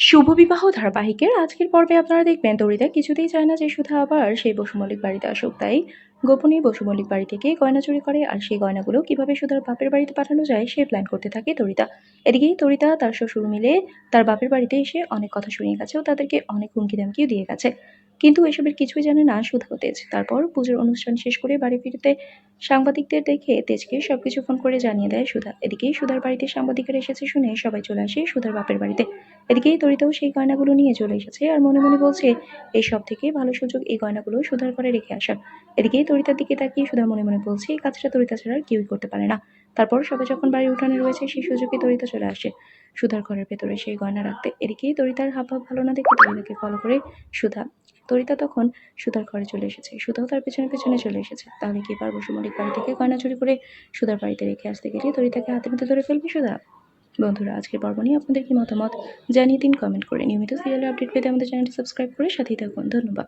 শুভ বিবাহ ধারাবাহিকের আজকের পর্বে আপনারা দেখবেন তরিতা কিছুতেই চায় না যে সুধা আবার সেই বসু মল্লিক বাড়িতে আসুক, তাই গোপনে বসু মল্লিক বাড়ি থেকে গয়না চুরি করে আর সেই গয়নাগুলো কিভাবে সুধার বাপের বাড়িতে পাঠানো যায় সে প্ল্যান করতে থাকে তরিতা। এদিকেই তরিতা তার শ্বশুর মিলে তার বাপের বাড়িতে এসে অনেক কথা শুনিয়ে গেছে ও তাদেরকে অনেক হুমকি ধামকিও দিয়ে গেছে, কিন্তু এসবের কিছুই জানে না সুধা ও তেজ। তারপর পুজোর অনুষ্ঠান শেষ করে বাড়ি ফিরতে সাংবাদিকদের দেখে তেজকে সবকিছু ফোন করে জানিয়ে দেয় সুধা। এদিকেই সুধার বাড়িতে সাংবাদিকেরা এসেছে শুনে সবাই চলে আসে সুধার বাপের বাড়িতে। এদিকেই তরিতাও সেই গয়নাগুলো নিয়ে চলে এসেছে আর মনে মনে বলছে এই সব থেকে ভালো সুযোগ এই গয়নাগুলো সুধার ঘরে রেখে আসার। এদিকেই তরিতার দিকে তাকিয়ে সুধা মনে মনে বলছে এই কাজটা তরিতা ছাড়া আর কেউই করতে পারে না। তারপর সবাই যখন বাড়ির উঠানে রয়েছে সেই সুযোগে তরিতা চলে আসে সুধার ঘরের ভেতরে সেই গয়না রাখতে। এদিকেই তরিতার হাবভাব ভালো না দেখে তরিতাকে ফলো করে সুধা। তরিতা তখন সুধার ঘরে চলে এসেছে, সুধাও তার পেছনে পেছনে চলে এসেছে। তাহলে কি পারবো সুমলিক বাড়ি থেকে গয়না চুরি করে সুধার বাড়িতে রেখে আসতে গেলে তরিতাকে হাতে নাতে ধরে ফেলবে সুধা? বন্ধুরা, আজকের পর্ব নিয়ে আপনাদের কি মতামত জানিয়ে দিন কমেন্ট করে। নিয়মিত সিরিয়ালের আপডেট পেতে আমাদের চ্যানেলটি সাবস্ক্রাইব করে সাথেই থাকুন। ধন্যবাদ।